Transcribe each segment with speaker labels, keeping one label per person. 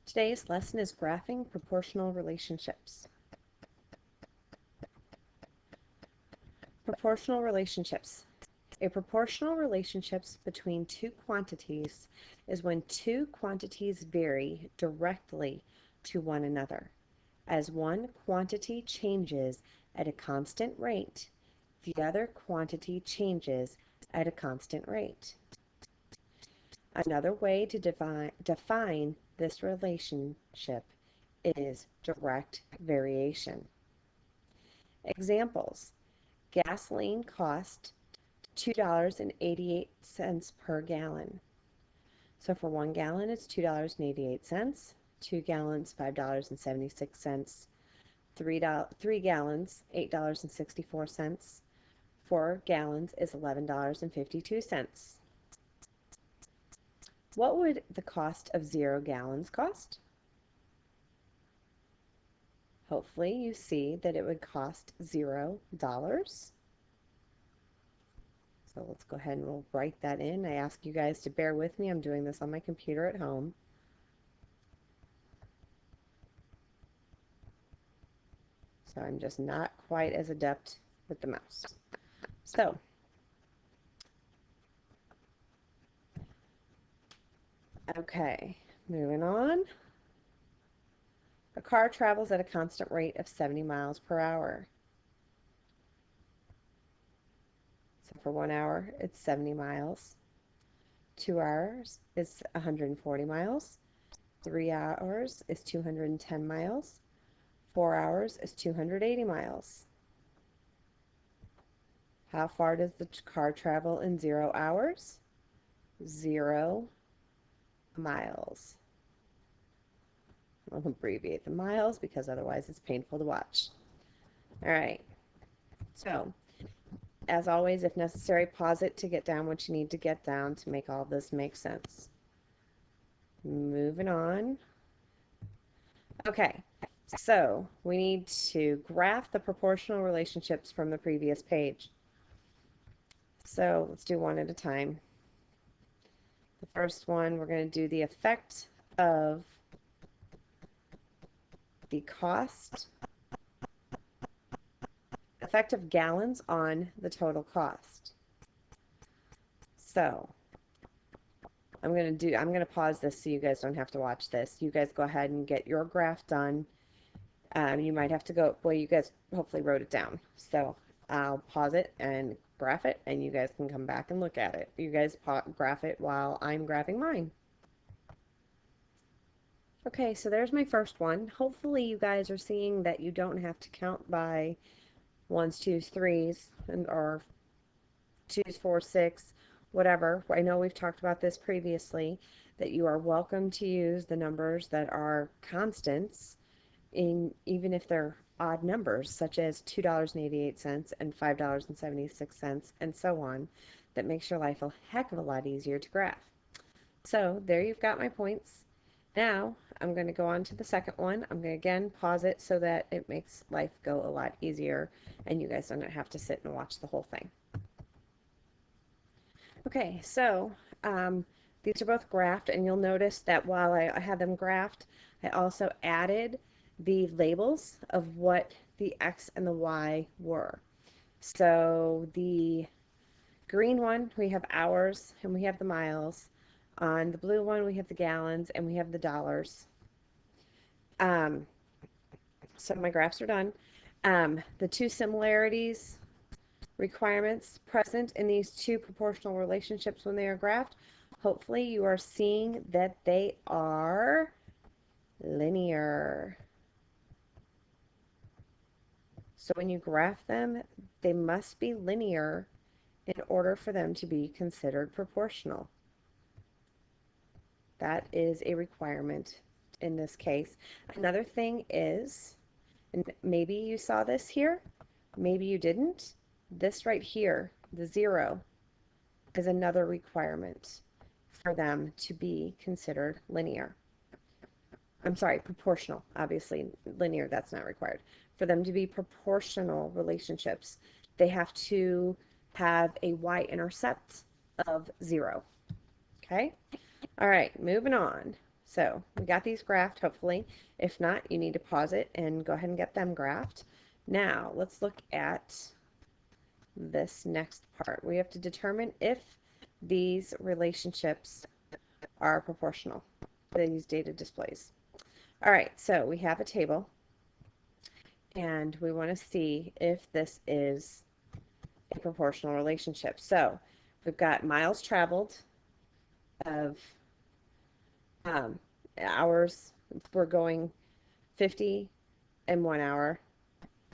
Speaker 1: Today's lesson is graphing proportional relationships. Proportional relationships. A proportional relationship between two quantities is when two quantities vary directly to one another. As one quantity changes at a constant rate, the other quantity changes at a constant rate. Another way to define this relationship is direct variation. Examples: gasoline cost $2.88 per gallon. So for 1 gallon, it's $2.88. 2 gallons, $5.76. 3 gallons, $8.64. 4 gallons is $11.52. What would the cost of 0 gallons cost? Hopefully you see that it would cost $0. So let's go ahead and we'll write that in. I ask you guys to bear with me. I'm doing this on my computer at home. So I'm just not quite as adept with the mouse. So okay, moving on. A car travels at a constant rate of 70 miles per hour. So for 1 hour, it's 70 miles. 2 hours is 140 miles. 3 hours is 210 miles. 4 hours is 280 miles. How far does the car travel in 0 hours? 0 miles. I'll abbreviate the miles because otherwise it's painful to watch. All right. So, as always, if necessary, pause it to get down what you need to get down to make all this make sense. Moving on. Okay, so we need to graph the proportional relationships from the previous page. So let's do one at a time. The first one, we're going to do the effect of the cost, effect of gallons on the total cost. So I'm going to pause this so you guys don't have to watch this. You guys go ahead and get your graph done. You might have to go, well, you guys hopefully wrote it down. So I'll pause it and graph it, and you guys can come back and look at it. You guys graph it while I'm graphing mine. Okay, so there's my first one. Hopefully you guys are seeing that you don't have to count by 1s, 2s, 3s, or 2s, 4s, 6, whatever. I know we've talked about this previously, that you are welcome to use the numbers that are constants, even if they're odd numbers, such as $2.88 and $5.76, and so on, that makes your life a heck of a lot easier to graph. So there you've got my points. Now I'm going to go on to the second one. I'm going to again pause it so that it makes life go a lot easier and you guys don't have to sit and watch the whole thing. Okay, so these are both graphed, and you'll notice that while I had them graphed, I also added the labels of what the X and the Y were. So the green one, we have hours and we have the miles. On the blue one, we have the gallons and we have the dollars. So my graphs are done. The two similarities requirements present in these two proportional relationships when they are graphed, hopefully you are seeing that they are linear. So when you graph them, they must be linear in order for them to be considered proportional. That is a requirement in this case. Another thing is, and maybe you saw this here, maybe you didn't, this right here, the 0, is another requirement for them to be considered linear. I'm sorry, proportional. Obviously, linear, that's not required. For them to be proportional relationships, they have to have a y-intercept of 0. Okay? All right, moving on. So we got these graphed, hopefully. If not, you need to pause it and go ahead and get them graphed. Now, let's look at this next part. We have to determine if these relationships are proportional, these data displays. All right, so we have a table, and we want to see if this is a proportional relationship. So we've got miles traveled of hours. We're going 50 in 1 hour,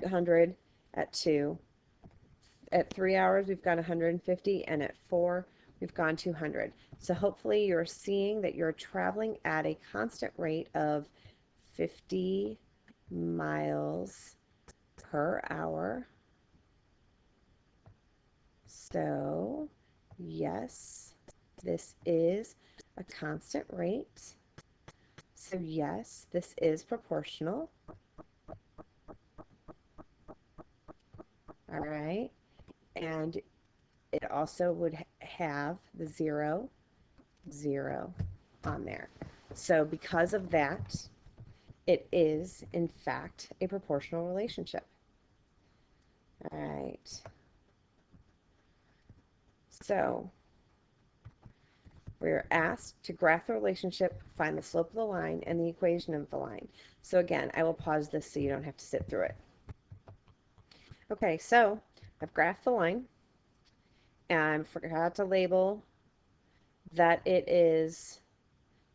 Speaker 1: 100 at 2. At 3 hours, we've gone 150, and at 4, we've gone 200. So hopefully you're seeing that you're traveling at a constant rate of 50 miles per hour. So, yes, this is a constant rate. So, yes, this is proportional. All right. And it also would have the 0, 0 on there. So, because of that, it is, in fact, a proportional relationship. All right. So, we're asked to graph the relationship, find the slope of the line, and the equation of the line. So again, I will pause this so you don't have to sit through it. Okay, so I've graphed the line, and I forgot to label that it is,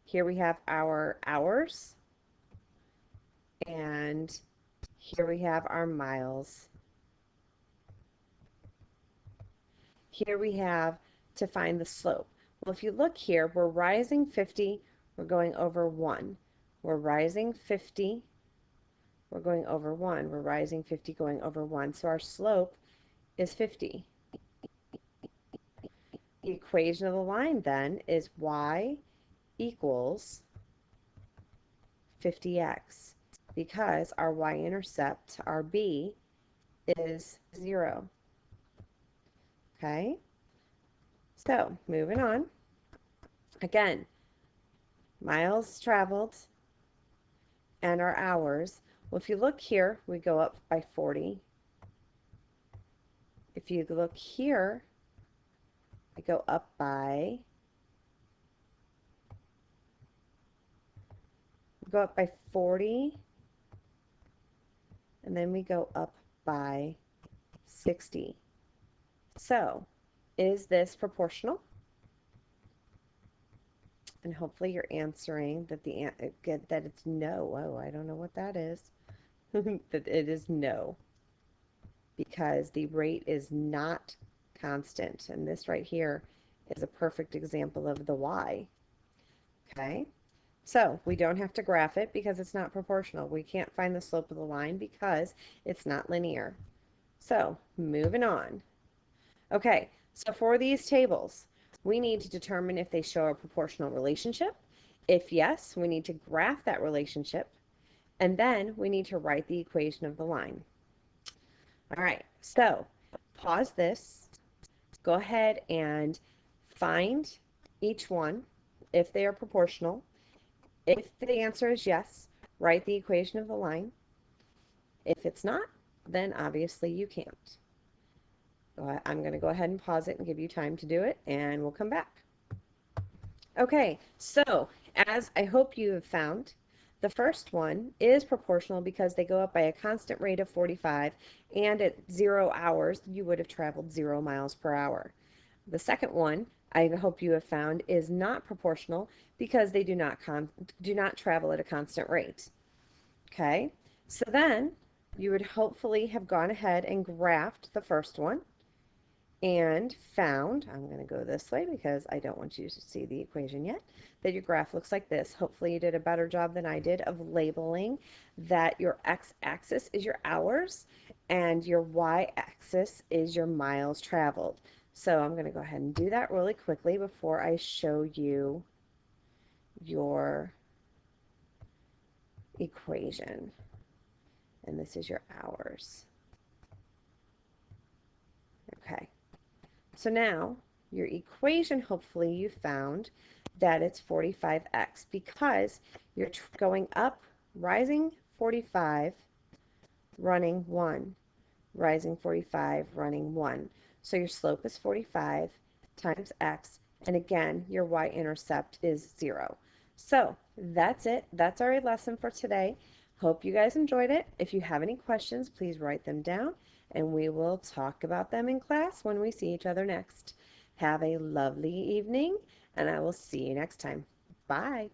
Speaker 1: here we have our hours, and here we have our miles. Here we have to find the slope. Well, if you look here, we're rising 50, we're going over 1. We're rising 50, we're going over 1. We're rising 50, going over 1. So our slope is 50. The equation of the line then is y equals 50x, because our y-intercept, our b, is 0. Okay? So, moving on. Again, miles traveled and our hours. Well, if you look here, we go up by 40. If you look here, we go up by 40, and then we go up by 60. So, is this proportional? And hopefully you're answering that that it's no. Oh, I don't know what that is. That it is no, because the rate is not constant. And this right here is a perfect example of the y. Okay? So we don't have to graph it because it's not proportional. We can't find the slope of the line because it's not linear. So moving on. Okay, so for these tables, we need to determine if they show a proportional relationship. If yes, we need to graph that relationship, and then we need to write the equation of the line. All right, so pause this, go ahead and find each one if they are proportional. If the answer is yes, write the equation of the line. If it's not, then obviously you can't. I'm going to go ahead and pause it and give you time to do it, and we'll come back. Okay, so as I hope you have found, the first one is proportional because they go up by a constant rate of 45, and at 0 hours, you would have traveled 0 miles per hour. The second one, I hope you have found, is not proportional because they do not travel at a constant rate. Okay, so then you would hopefully have gone ahead and graphed the first one and found, I'm going to go this way because I don't want you to see the equation yet, that your graph looks like this. Hopefully you did a better job than I did of labeling that your x-axis is your hours and your y-axis is your miles traveled. So I'm going to go ahead and do that really quickly before I show you your equation. And this is your hours. Okay. So now, your equation, hopefully you found that it's 45x because you're going up, rising 45, running 1, rising 45, running 1. So your slope is 45 times x, and again, your y-intercept is 0. So that's it. That's our lesson for today. Hope you guys enjoyed it. If you have any questions, please write them down, and we will talk about them in class when we see each other next. Have a lovely evening, and I will see you next time. Bye.